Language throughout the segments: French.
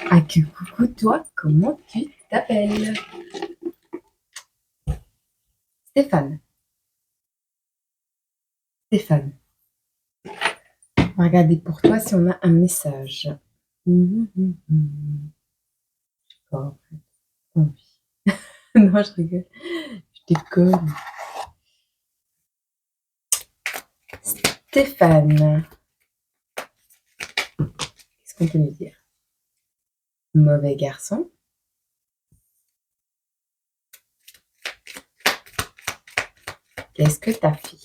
Ah que coucou toi, comment tu t'appelles? Stéphane. Stéphane. On va regarder pour toi si on a un message. Pas envie. Non, je rigole. Je déconne. Stéphane. Qu'est-ce qu'on peut lui dire? Mauvais garçon. Qu'est-ce que t'as fait?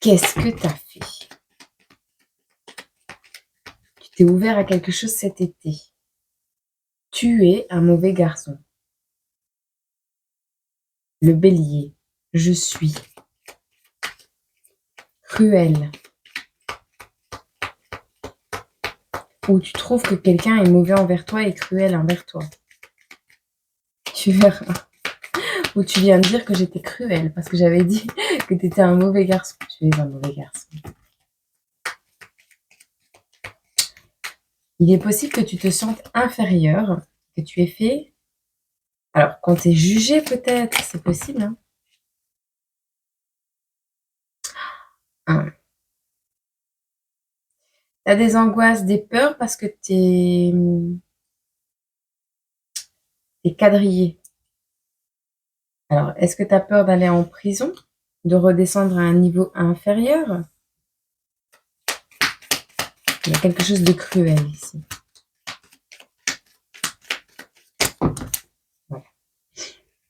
Qu'est-ce que t'as fait? Tu t'es ouvert à quelque chose cet été. Tu es un mauvais garçon. Le bélier. Je suis cruel. Ou tu trouves que quelqu'un est mauvais envers toi et cruel envers toi. Tu verras. Ou tu viens de dire que j'étais cruelle parce que j'avais dit que tu étais un mauvais garçon. Tu es un mauvais garçon. Il est possible que tu te sentes inférieur, que tu aies fait... Alors, quand tu es jugé peut-être, c'est possible. Hein. Tu as des angoisses, des peurs parce que tu es quadrillé. Alors, est-ce que tu as peur d'aller en prison, de redescendre à un niveau inférieur? Il y a quelque chose de cruel ici. Voilà.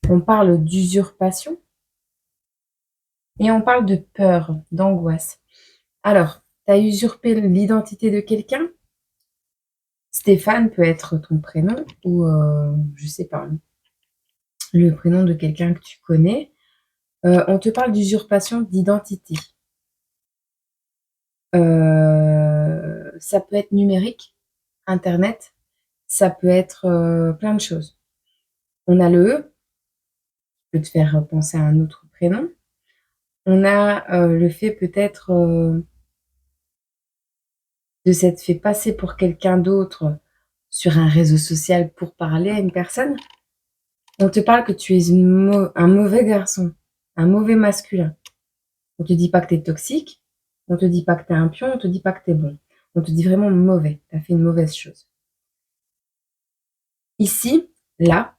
On parle d'usurpation et on parle de peur, d'angoisse. Alors, tu as usurpé l'identité de quelqu'un? Stéphane peut être ton prénom ou, je sais pas, le prénom de quelqu'un que tu connais. On te parle d'usurpation d'identité. Ça peut être numérique, internet, ça peut être plein de choses. On a le E, qui peut te faire penser à un autre prénom. On a le fait peut-être de s'être fait passer pour quelqu'un d'autre sur un réseau social pour parler à une personne. On te parle que tu es un mauvais garçon, un mauvais masculin. On te dit pas que tu es toxique, on te dit pas que tu es un pion, on te dit pas que tu es bon. On te dit vraiment mauvais, tu as fait une mauvaise chose. Ici, là,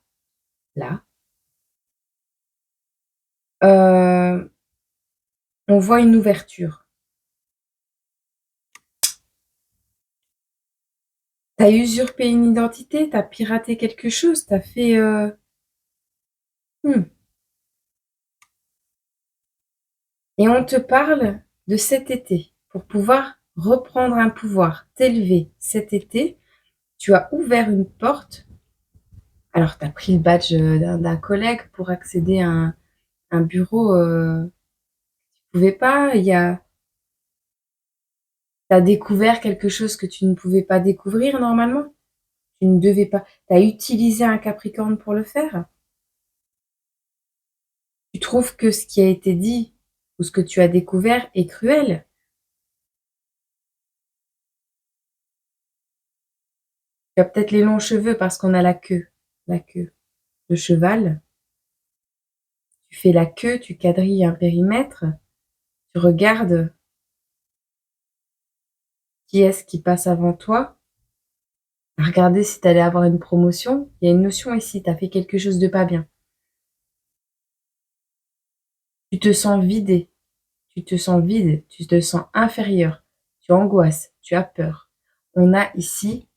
on voit une ouverture. Tu as usurpé une identité, tu as piraté quelque chose, tu as fait... Et on te parle de cet été, pour pouvoir reprendre un pouvoir, t'élever cet été, tu as ouvert une porte. Alors, tu as pris le badge d'un collègue pour accéder à un bureau. Tu pouvais pas. Tu as découvert quelque chose que tu ne pouvais pas découvrir normalement. Tu ne devais pas. Tu as utilisé un Capricorne pour le faire. Tu trouves que ce qui a été dit ou ce que tu as découvert est cruel. Tu as peut-être les longs cheveux parce qu'on a la queue. Le cheval. Tu fais la queue, tu quadrilles un périmètre, tu regardes qui est-ce qui passe avant toi, regarder si tu allais avoir une promotion. Il y a une notion ici, tu as fait quelque chose de pas bien. Tu te sens vidé, tu te sens vide, tu te sens inférieur, tu angoisses, tu as peur. On a ici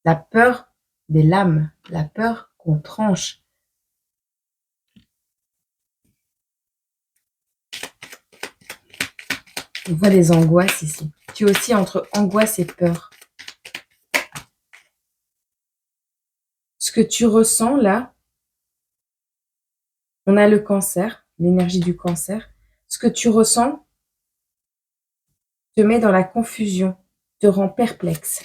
la peur des lames, la peur qu'on tranche. On voit les angoisses ici. Tu es aussi entre angoisse et peur. Ce que tu ressens là, on a le cancer, l'énergie du cancer. Ce que tu ressens te met dans la confusion, te rend perplexe.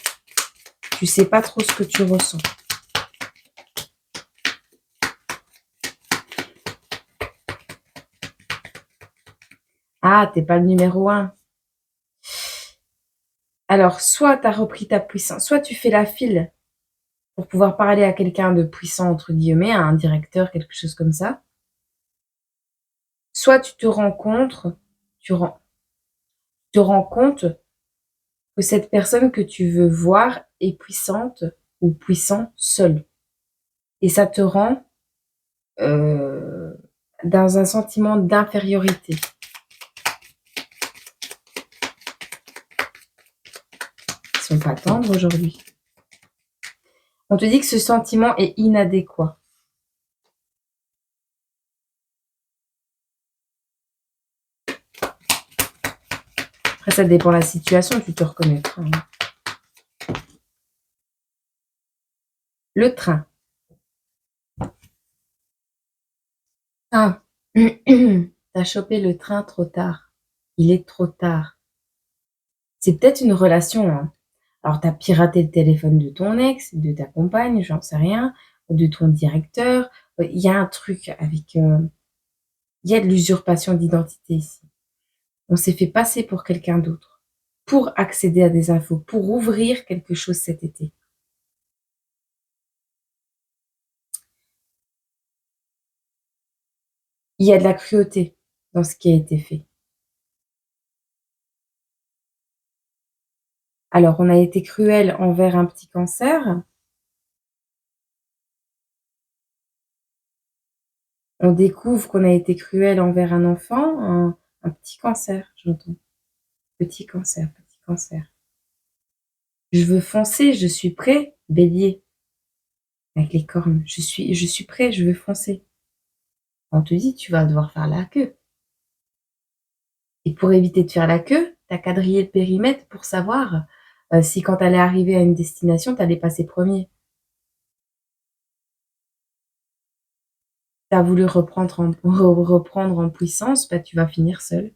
Tu sais pas trop ce que tu ressens. Ah, t'es pas le numéro 1. Alors, soit tu as repris ta puissance, soit tu fais la file pour pouvoir parler à quelqu'un de puissant, entre guillemets, à un directeur, quelque chose comme ça. Soit tu te rends compte, te rends compte que cette personne que tu veux voir est puissante ou puissant seul. Et ça te rend dans un sentiment d'infériorité. Ils sont pas tendres aujourd'hui. On te dit que ce sentiment est inadéquat. Après, ça dépend de la situation, tu te reconnaîtras. Le train. Ah, t'as chopé le train trop tard. Il est trop tard. C'est peut-être une relation, hein. Alors, t'as piraté le téléphone de ton ex, de ta compagne, j'en sais rien, de ton directeur. Il y a un truc avec... il y a de l'usurpation d'identité ici. On s'est fait passer pour quelqu'un d'autre pour accéder à des infos, pour ouvrir quelque chose cet été. Il y a de la cruauté dans ce qui a été fait. Alors, on a été cruel envers un petit cancer. On découvre qu'on a été cruel envers un enfant, un petit cancer, j'entends. Petit cancer, petit cancer. Je veux foncer, je suis prêt, bélier. Avec les cornes, je suis prêt, je veux foncer. On te dit, tu vas devoir faire la queue. Et pour éviter de faire la queue, tu as quadrillé le périmètre pour savoir si quand tu allais arriver à une destination, tu allais passer premier. Tu as voulu reprendre en puissance, bah, tu vas finir seul.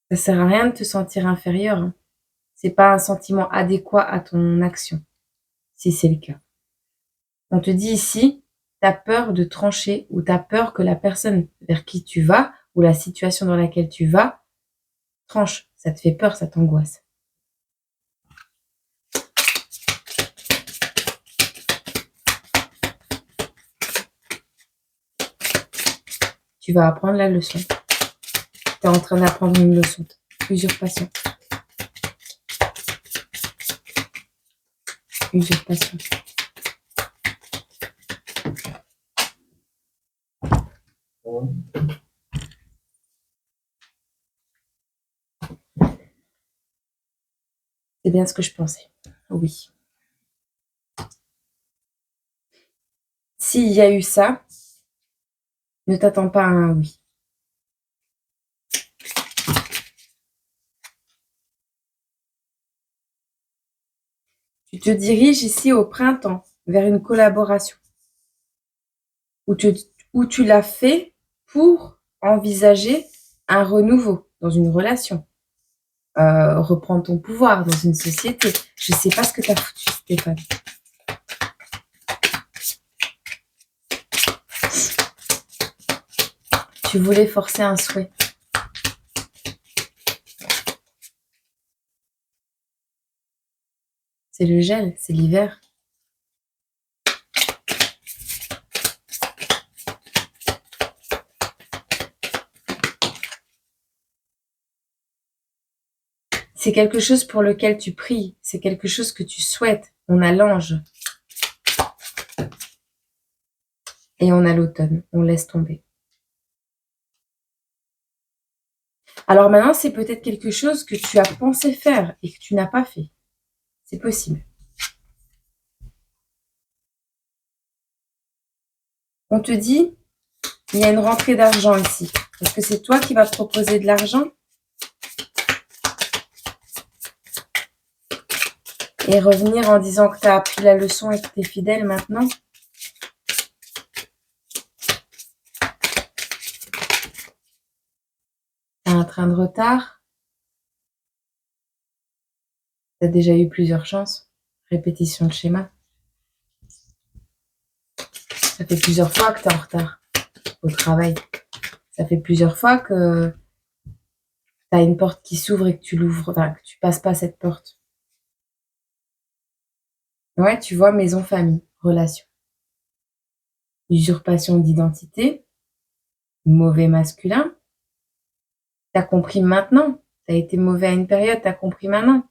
Ça sert à rien de te sentir inférieur, hein. C'est pas un sentiment adéquat à ton action, si c'est le cas. On te dit ici, tu as peur de trancher ou tu as peur que la personne vers qui tu vas ou la situation dans laquelle tu vas tranche. Ça te fait peur, ça t'angoisse. Tu vas apprendre la leçon. Tu es en train d'apprendre une leçon. Usurpation. Usurpation. C'est bien ce que je pensais. Oui. S'il y a eu ça, ne t'attends pas à un oui. Tu te diriges ici au printemps vers une collaboration où tu l'as fait pour envisager un renouveau dans une relation. Reprendre ton pouvoir dans une société. Je ne sais pas ce que tu as foutu, Stéphane. Tu voulais forcer un souhait. C'est le gel, c'est l'hiver. C'est quelque chose pour lequel tu pries. C'est quelque chose que tu souhaites. On a l'ange. Et on a l'automne. On laisse tomber. Alors maintenant, c'est peut-être quelque chose que tu as pensé faire et que tu n'as pas fait. C'est possible. On te dit, il y a une rentrée d'argent ici. Est-ce que c'est toi qui vas proposer de l'argent? Et revenir en disant que tu as appris la leçon et que tu es fidèle maintenant? Tu as un train de retard? Tu as déjà eu plusieurs chances? Répétition de schéma? Ça fait plusieurs fois que tu es en retard au travail. Ça fait plusieurs fois que Tu as une porte qui s'ouvre et que tu l'ouvres, enfin, que tu passes pas cette porte. Ouais, tu vois, maison, famille, relation. Usurpation d'identité, mauvais masculin. T'as compris maintenant. T'as été mauvais à une période, t'as compris maintenant.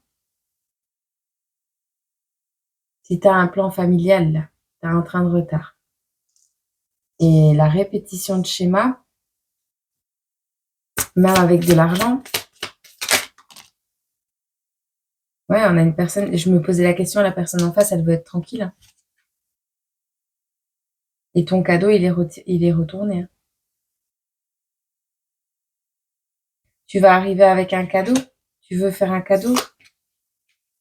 Si t'as un plan familial, là, t'as un train de retard. Et la répétition de schéma, même avec de l'argent. Ouais, on a une personne, je me posais la question, la personne en face, elle veut être tranquille, hein. Et ton cadeau, il est retourné, hein. Tu vas arriver avec un cadeau. Tu veux faire un cadeau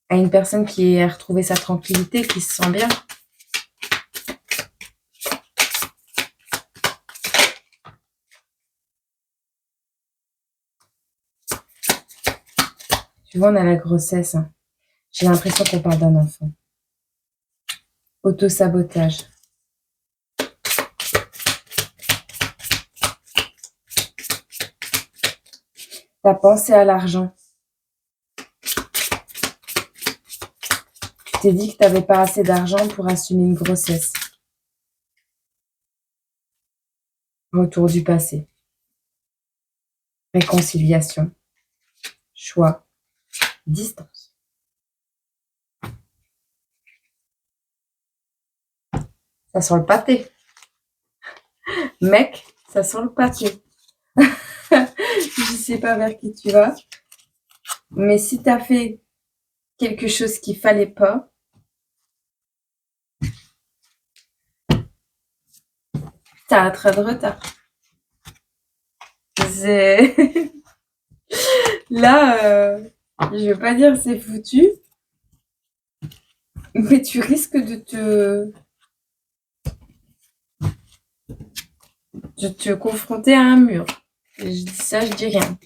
à une personne qui a retrouvé sa tranquillité, qui se sent bien. Tu vois, on a la grossesse, hein. J'ai l'impression qu'on parle d'un enfant. Autosabotage. T'as pensé à l'argent. Tu t'es dit que t'avais pas assez d'argent pour assumer une grossesse. Retour du passé. Réconciliation. Choix. Distance. Ça sent le pâté. Mec, ça sent le pâté. Je sais pas vers qui tu vas. Mais si t'as fait quelque chose qu'il fallait pas, t'as un train de retard. Là, je veux pas dire c'est foutu, mais tu risques de te confronter à un mur. Je dis ça, je dis rien.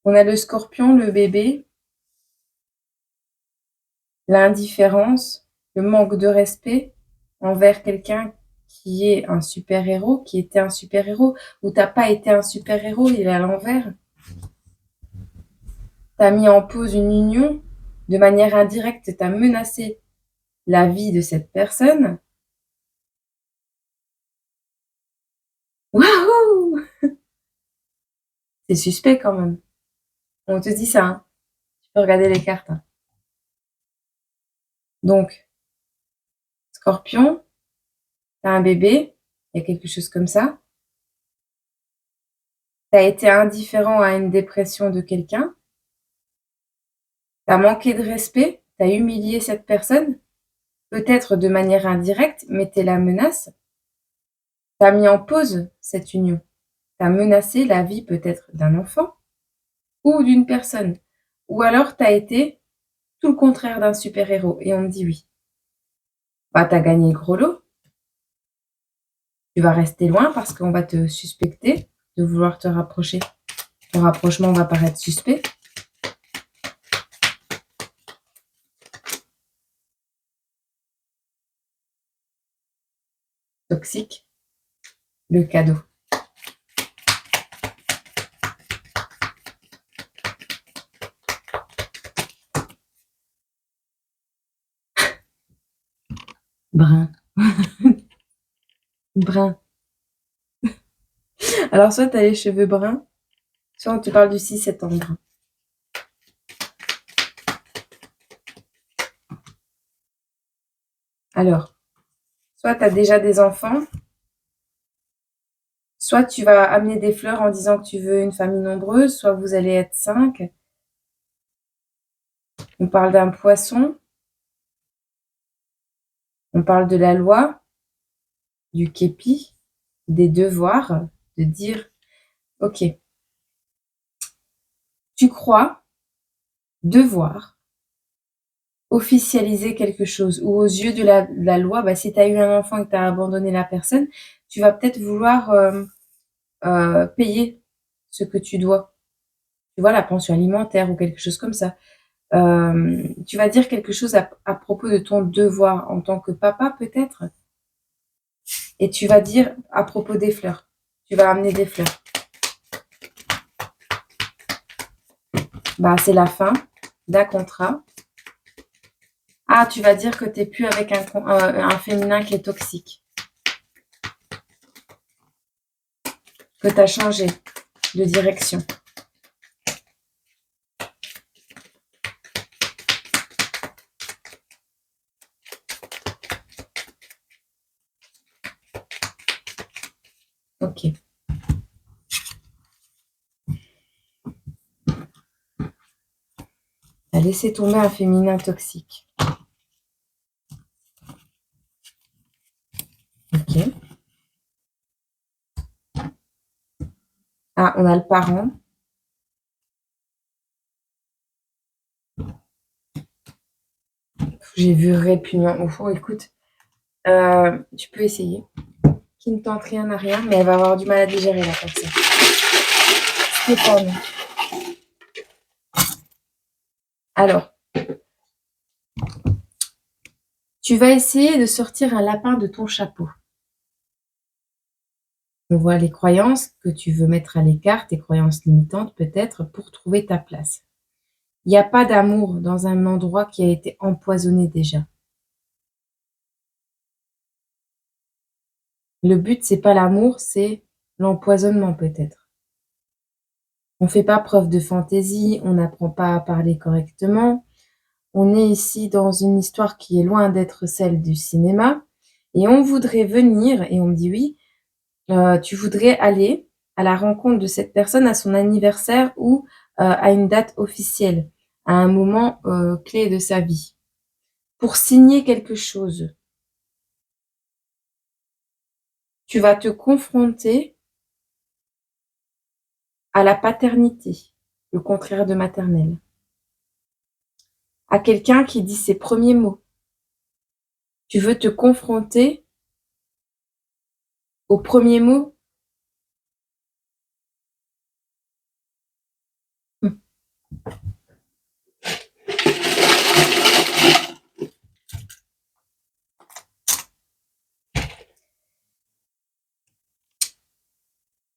On a le scorpion, le bébé, l'indifférence, le manque de respect envers quelqu'un qui est un super-héros, qui était un super-héros, ou t'as pas été un super-héros, il est à l'envers. T'as mis en pause une union, de manière indirecte, t'as menacé la vie de cette personne. Waouh! C'est suspect quand même. On te dit ça, hein. Tu peux regarder les cartes, hein. Donc, scorpion, t'as un bébé, il y a quelque chose comme ça. T'as été indifférent à une dépression de quelqu'un. T'as manqué de respect, t'as humilié cette personne, peut-être de manière indirecte, mais t'es la menace. T'as mis en pause cette union. T'as menacé la vie peut-être d'un enfant ou d'une personne. Ou alors t'as été tout le contraire d'un super-héros. Et on me dit oui. Bah, t'as gagné le gros lot. Tu vas rester loin parce qu'on va te suspecter de vouloir te rapprocher. Ton rapprochement va paraître suspect. Toxique. Le cadeau. Brun. Brun. Alors, soit tu as les cheveux bruns, soit on te parle du 6 septembre. Alors, soit tu as déjà des enfants, soit tu vas amener des fleurs en disant que tu veux une famille nombreuse, soit vous allez être 5. On parle d'un poisson. On parle de la loi, du képi, des devoirs, de dire, ok, tu crois devoir officialiser quelque chose, ou aux yeux de la loi, bah, si tu as eu un enfant et que tu as abandonné la personne, tu vas peut-être vouloir payer ce que tu dois. Tu vois, la pension alimentaire ou quelque chose comme ça. Tu vas dire quelque chose à propos de ton devoir en tant que papa, peut-être. Et tu vas dire à propos des fleurs. Tu vas amener des fleurs. Bah, c'est la fin d'un contrat. Ah, tu vas dire que tu n'es plus avec un féminin qui est toxique. Que tu as changé de direction. Ok. Tu as laissé tomber un féminin toxique. Ok. Ah, on a le parent. J'ai vu répugnant. Oh, écoute, tu peux essayer. Qui ne tente rien à rien, mais elle va avoir du mal à digérer la personne. Stéphane. Alors, tu vas essayer de sortir un lapin de ton chapeau. On voit les croyances que tu veux mettre à l'écart, tes croyances limitantes peut-être, pour trouver ta place. Il n'y a pas d'amour dans un endroit qui a été empoisonné déjà. Le but, c'est pas l'amour, c'est l'empoisonnement peut-être. On ne fait pas preuve de fantaisie, on n'apprend pas à parler correctement. On est ici dans une histoire qui est loin d'être celle du cinéma. Et on voudrait venir, et on me dit oui, tu voudrais aller à la rencontre de cette personne à son anniversaire ou à une date officielle, à un moment clé de sa vie, pour signer quelque chose. Tu vas te confronter à la paternité, le contraire de maternelle, à quelqu'un qui dit ses premiers mots. Tu veux te confronter aux premiers mots.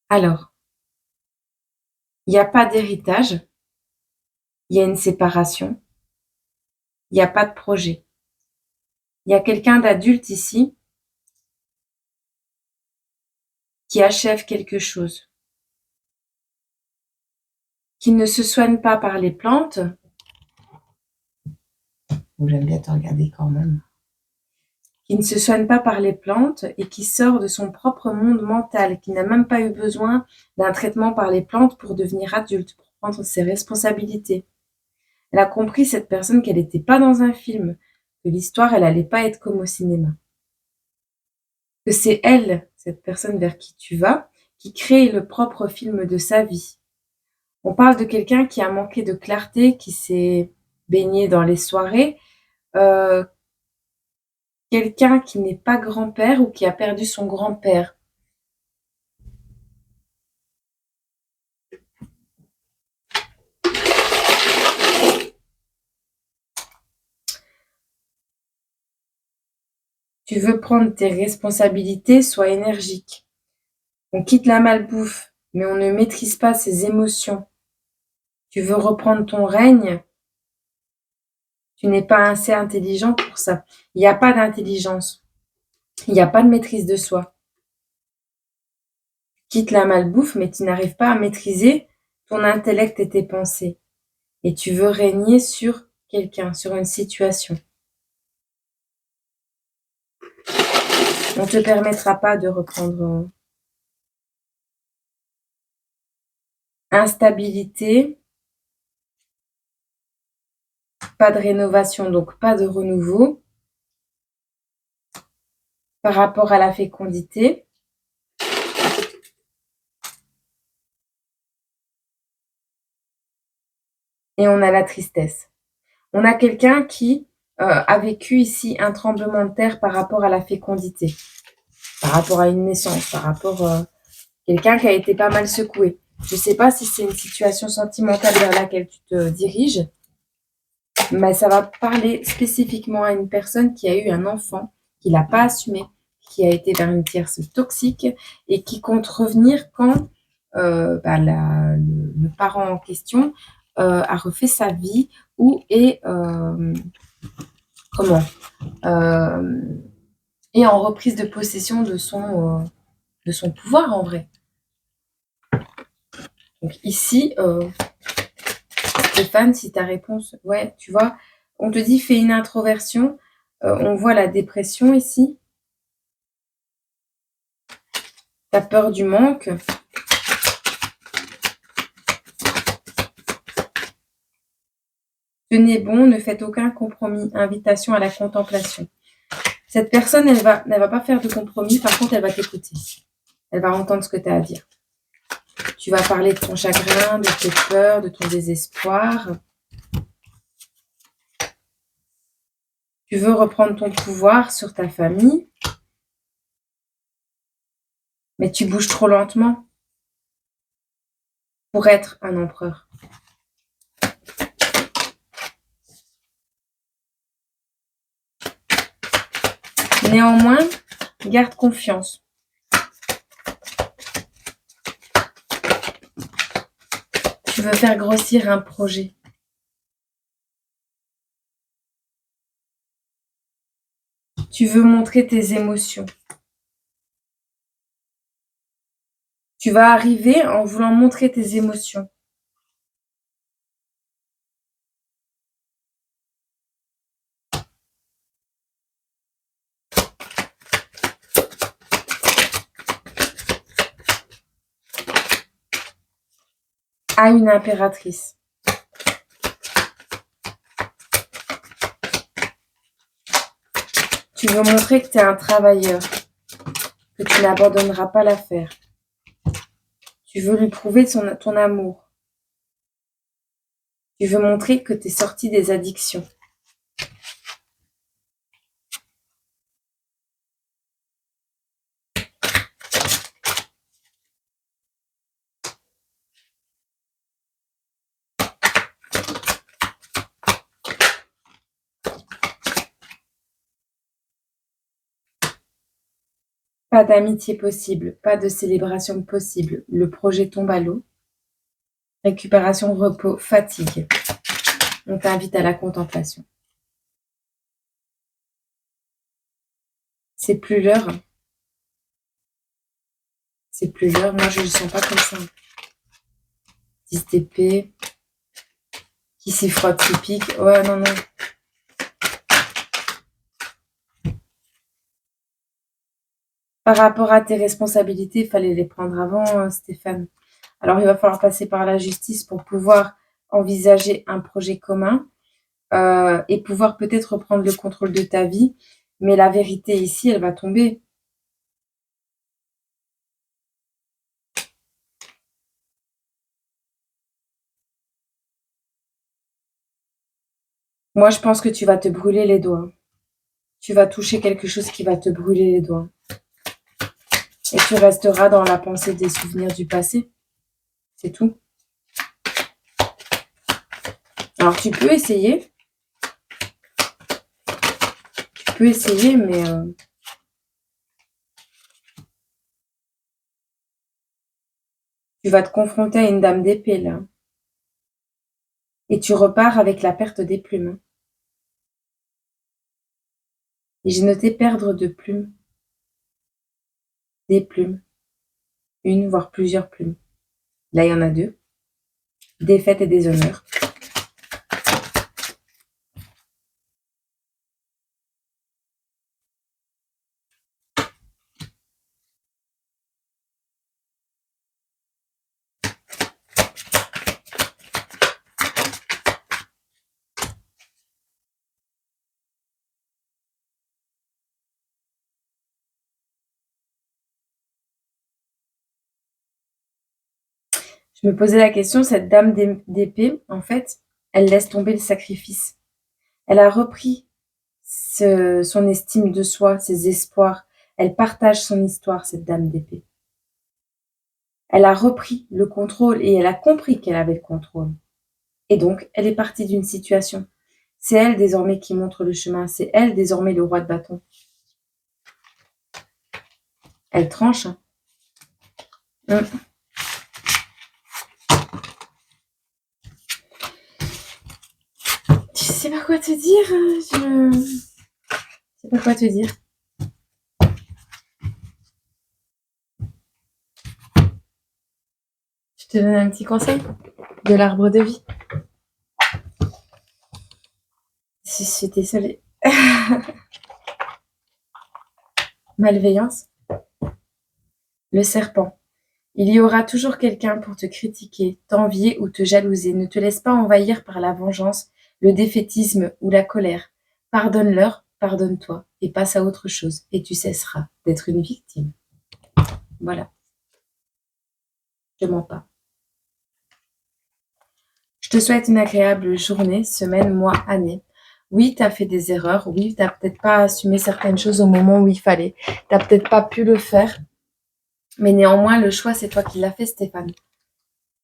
Alors, il n'y a pas d'héritage, il y a une séparation, il n'y a pas de projet. Il y a quelqu'un d'adulte ici qui achève quelque chose, qui ne se soigne pas par les plantes. J'aime bien te regarder quand même. Qui ne se soigne pas par les plantes et qui sort de son propre monde mental, qui n'a même pas eu besoin d'un traitement par les plantes pour devenir adulte, pour prendre ses responsabilités. Elle a compris, cette personne, qu'elle n'était pas dans un film, que l'histoire, elle allait pas être comme au cinéma. Que c'est elle, cette personne vers qui tu vas, qui crée le propre film de sa vie. On parle de quelqu'un qui a manqué de clarté, qui s'est baigné dans les soirées, quelqu'un qui n'est pas grand-père ou qui a perdu son grand-père. Tu veux prendre tes responsabilités, sois énergique. On quitte la malbouffe, mais on ne maîtrise pas ses émotions. Tu veux reprendre ton règne, tu n'es pas assez intelligent pour ça. Il n'y a pas d'intelligence. Il n'y a pas de maîtrise de soi. Quitte la malbouffe, mais tu n'arrives pas à maîtriser ton intellect et tes pensées. Et tu veux régner sur quelqu'un, sur une situation. On ne te permettra pas de reprendre instabilité, pas de rénovation, donc pas de renouveau. Par rapport à la fécondité, et on a la tristesse. On a quelqu'un qui a vécu ici un tremblement de terre par rapport à la fécondité, par rapport à une naissance, par rapport à quelqu'un qui a été pas mal secoué. Je ne sais pas si c'est une situation sentimentale vers laquelle tu te diriges, mais ça va parler spécifiquement à une personne qui a eu un enfant, qui l'a pas assumé, qui a été vers une tierce toxique et qui compte revenir quand le parent en question a refait sa vie ou est comment est en reprise de possession de son pouvoir en vrai. Donc ici, Stéphane, si ta réponse, ouais, tu vois, on te dit fais une introversion, on voit la dépression ici. T'as peur du manque. Tenez bon, ne faites aucun compromis. Invitation à la contemplation. Cette personne, elle va pas faire de compromis. Par contre, elle va t'écouter. Elle va entendre ce que tu as à dire. Tu vas parler de ton chagrin, de tes peurs, de ton désespoir. Tu veux reprendre ton pouvoir sur ta famille, mais tu bouges trop lentement pour être un empereur. Néanmoins, garde confiance. Tu veux faire grossir un projet. Tu veux montrer tes émotions. Tu vas arriver en voulant montrer tes émotions. À une impératrice. Tu veux montrer que tu es un travailleur, que tu n'abandonneras pas l'affaire. Tu veux lui prouver ton amour. Tu veux montrer que tu es sorti des addictions. Pas d'amitié possible, pas de célébration possible. Le projet tombe à l'eau. Récupération, repos, fatigue. On t'invite à la contemplation. C'est plus l'heure. C'est plus l'heure. Moi, je ne le sens pas comme ça. 10 d'épée. Qui s'y frotte, qui pique. Ouais, non, non. Par rapport à tes responsabilités, il fallait les prendre avant, Stéphane. Alors, il va falloir passer par la justice pour pouvoir envisager un projet commun et pouvoir peut-être reprendre le contrôle de ta vie. Mais la vérité ici, elle va tomber. Moi, je pense que tu vas te brûler les doigts. Tu vas toucher quelque chose qui va te brûler les doigts. Et tu resteras dans la pensée des souvenirs du passé. C'est tout. Alors, tu peux essayer. Tu peux essayer, mais tu vas te confronter à une dame d'épée, là. Et tu repars avec la perte des plumes. Et j'ai noté perdre de plumes. Des plumes. Une, voire plusieurs plumes. Là, il y en a 2. Défaite et déshonneur. Je me posais la question, cette dame d'épée, en fait, elle laisse tomber le sacrifice. Elle a repris son estime de soi, ses espoirs. Elle partage son histoire, cette dame d'épée. Elle a repris le contrôle et elle a compris qu'elle avait le contrôle. Et donc, elle est partie d'une situation. C'est elle désormais qui montre le chemin. C'est elle désormais le roi de bâton. Elle tranche. sais pas quoi te dire. Je sais pas quoi te dire. Je te donne un petit conseil de l'arbre de vie. Je suis désolée. Malveillance. Le serpent. Il y aura toujours quelqu'un pour te critiquer, t'envier ou te jalouser. Ne te laisse pas envahir par la vengeance, le défaitisme ou la colère. Pardonne-leur, pardonne-toi et passe à autre chose et tu cesseras d'être une victime. Voilà, je mens pas. Je te souhaite une agréable journée, semaine, mois, année. Oui, tu as fait des erreurs. Oui, tu n'as peut-être pas assumé certaines choses au moment où il fallait. Tu n'as peut-être pas pu le faire. Mais néanmoins, le choix, c'est toi qui l'as fait, Stéphane.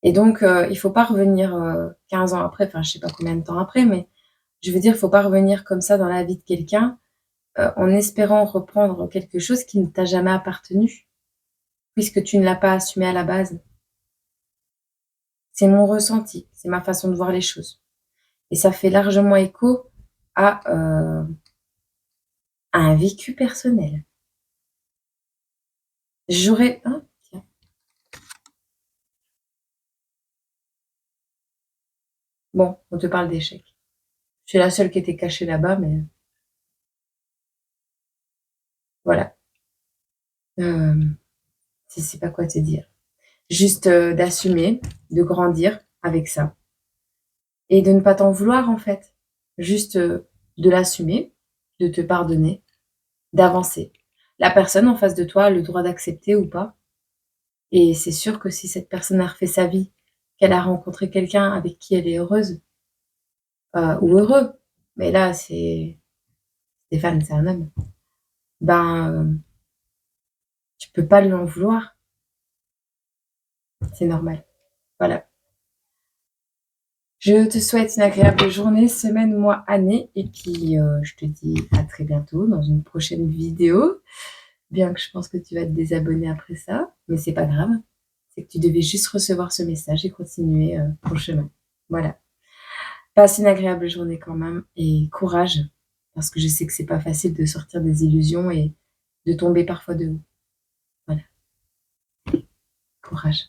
Et donc, il faut pas revenir 15 ans après, enfin, je sais pas combien de temps après, mais je veux dire, il faut pas revenir comme ça dans la vie de quelqu'un en espérant reprendre quelque chose qui ne t'a jamais appartenu, puisque tu ne l'as pas assumé à la base. C'est mon ressenti, c'est ma façon de voir les choses. Et ça fait largement écho à un vécu personnel. J'aurais... Hein, tiens. Bon, on te parle d'échec. Je suis la seule qui était cachée là-bas, mais voilà. Je sais pas quoi te dire. Juste d'assumer, de grandir avec ça. Et de ne pas t'en vouloir, en fait. Juste de l'assumer, de te pardonner, d'avancer. La personne en face de toi a le droit d'accepter ou pas. Et c'est sûr que si cette personne a refait sa vie, qu'elle a rencontré quelqu'un avec qui elle est heureuse, ou heureux, mais là, c'est Stéphane, c'est un homme, ben, tu peux pas lui en vouloir. C'est normal. Voilà. Je te souhaite une agréable journée, semaine, mois, année. Et puis, je te dis à très bientôt dans une prochaine vidéo. Bien que je pense que tu vas te désabonner après ça, mais c'est pas grave. C'est que tu devais juste recevoir ce message et continuer ton chemin. Voilà. Passe une agréable journée quand même et courage, parce que je sais que c'est pas facile de sortir des illusions et de tomber parfois de haut. Voilà. Courage.